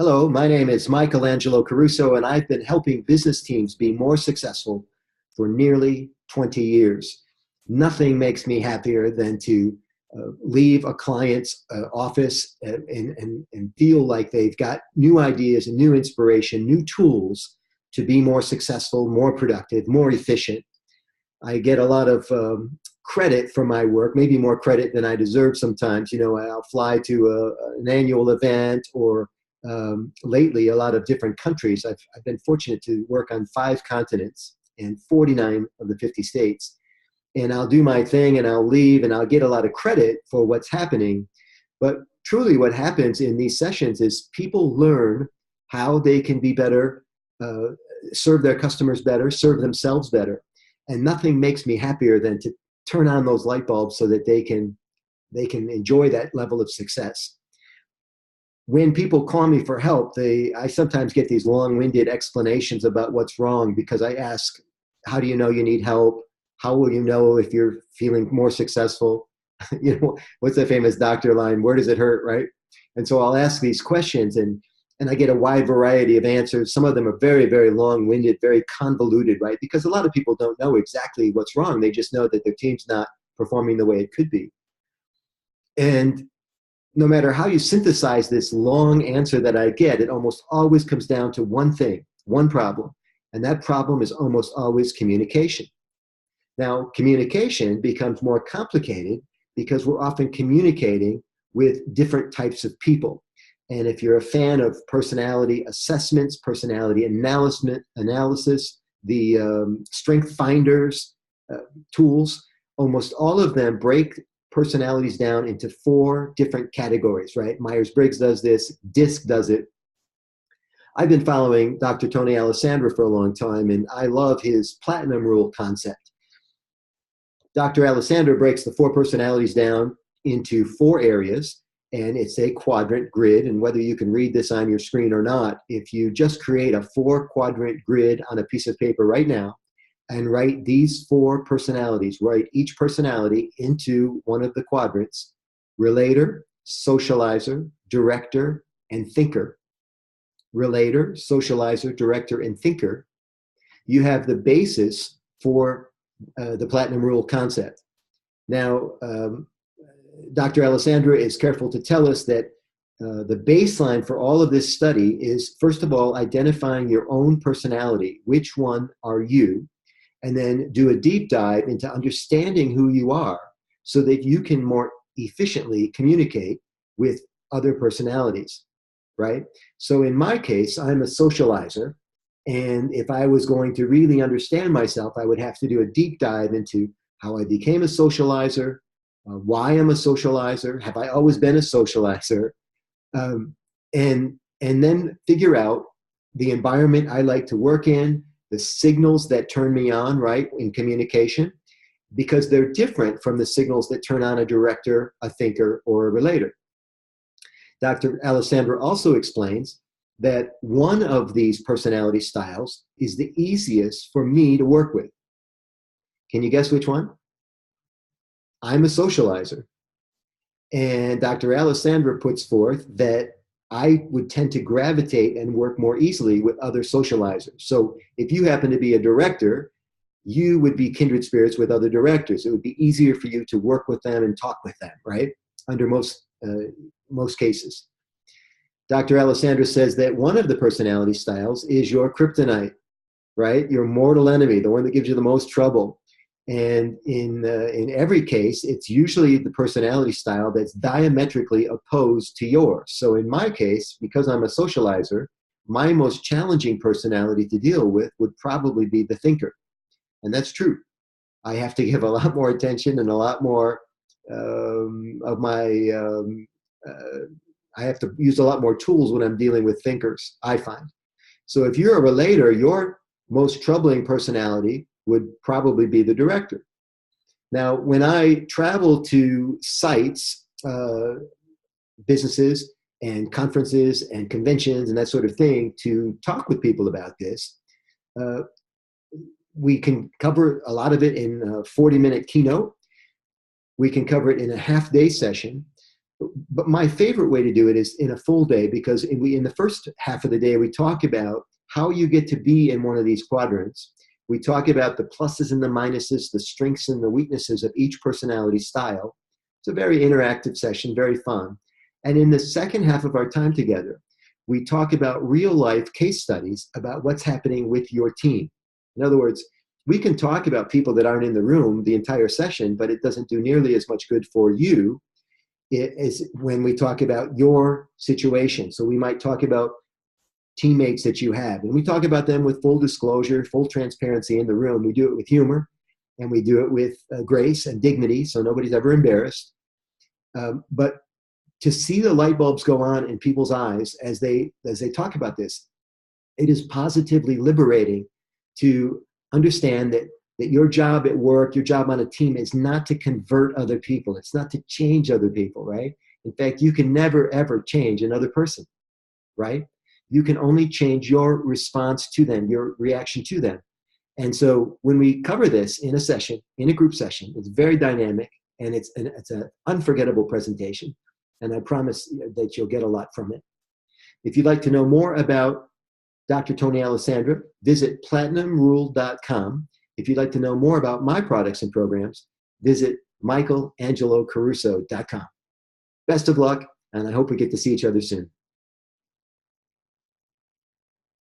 Hello, my name is Angelo Caruso, and I've been helping business teams be more successful for nearly 20 years. Nothing makes me happier than to leave a client's office and feel like they've got new ideas and new inspiration, new tools to be more successful, more productive, more efficient. I get a lot of credit for my work, maybe more credit than I deserve sometimes. You know, I'll fly to an annual event or lately a lot of different countries. I've been fortunate to work on 5 continents and 49 of the 50 states. And I'll do my thing and I'll leave and I'll get a lot of credit for what's happening. But truly what happens in these sessions is people learn how they can be better, serve their customers better, serve themselves better. And nothing makes me happier than to turn on those light bulbs so that they can enjoy that level of success. When people call me for help, I sometimes get these long-winded explanations about what's wrong because I ask, how do you know you need help? How will you know if you're feeling more successful? You know, what's the famous doctor line? Where does it hurt, right? And so I'll ask these questions and I get a wide variety of answers. Some of them are very, very long-winded, very convoluted, right? Because a lot of people don't know exactly what's wrong. They just know that their team's not performing the way it could be. And no matter how you synthesize this long answer that I get, it almost always comes down to one thing, one problem. And that problem is almost always communication. Now, communication becomes more complicated because we're often communicating with different types of people. And if you're a fan of personality assessments, personality analysis, the strength finders tools, almost all of them break personalities down into 4 different categories, right? Myers-Briggs does this, DISC does it. I've been following Dr. Tony Alessandra for a long time, and I love his platinum rule concept. Dr. Alessandra breaks the 4 personalities down into 4 areas, and it's a quadrant grid. And whether you can read this on your screen or not, if you just create a 4-quadrant grid on a piece of paper right now, and write these 4 personalities, write each personality into one of the quadrants: relator, socializer, director, and thinker. Relator, socializer, director, and thinker. You have the basis for the platinum rule concept. Now, Dr. Alessandra is careful to tell us that the baseline for all of this study is, first of all, identifying your own personality. Which one are you? And then do a deep dive into understanding who you are so that you can more efficiently communicate with other personalities, right? So in my case, I'm a socializer. And if I was going to really understand myself, I would have to do a deep dive into how I became a socializer, why I'm a socializer, have I always been a socializer, and then figure out the environment I like to work in, the signals that turn me on, right, in communication, because they're different from the signals that turn on a director, a thinker, or a relator. Dr. Alessandra also explains that one of these personality styles is the easiest for me to work with. Can you guess which one? I'm a socializer. And Dr. Alessandra puts forth that I would tend to gravitate and work more easily with other socializers. So if you happen to be a director, you would be kindred spirits with other directors. It would be easier for you to work with them and talk with them, right? Under most cases. Dr. Alessandra says that one of the personality styles is your kryptonite, right? Your mortal enemy, the one that gives you the most trouble. And in every case, it's usually the personality style that's diametrically opposed to yours. So in my case, because I'm a socializer, my most challenging personality to deal with would probably be the thinker. And that's true. I have to give a lot more attention and a lot more of my, I have to use a lot more tools when I'm dealing with thinkers, I find. So if you're a relator, your most troubling personality would probably be the director. Now, when I travel to sites, businesses and conferences and conventions and that sort of thing to talk with people about this, we can cover a lot of it in a 40-minute keynote. We can cover it in a half-day session, But my favorite way to do it is in a full day, because in the first half of the day, we talk about how you get to be in one of these quadrants. We talk about the pluses and the minuses, the strengths and the weaknesses of each personality style. It's a very interactive session, very fun. And in the second half of our time together, we talk about real life case studies about what's happening with your team. In other words, we can talk about people that aren't in the room the entire session, but it doesn't do nearly as much good for you as when we talk about your situation. So we might talk about teammates that you have, and we talk about them with full disclosure, full transparency in the room. We do it with humor, and we do it with grace and dignity, so nobody's ever embarrassed. But to see the light bulbs go on in people's eyes as they talk about this, it is positively liberating to understand that your job at work, your job on a team, is not to convert other people. It's not to change other people, right? In fact, you can never, ever change another person, right? You can only change your response to them, your reaction to them. And so when we cover this in a session, in a group session, it's very dynamic, and it's an unforgettable presentation. And I promise that you'll get a lot from it. If you'd like to know more about Dr. Tony Alessandra, visit platinumrule.com. If you'd like to know more about my products and programs, visit michaelangelocaruso.com. Best of luck, and I hope we get to see each other soon.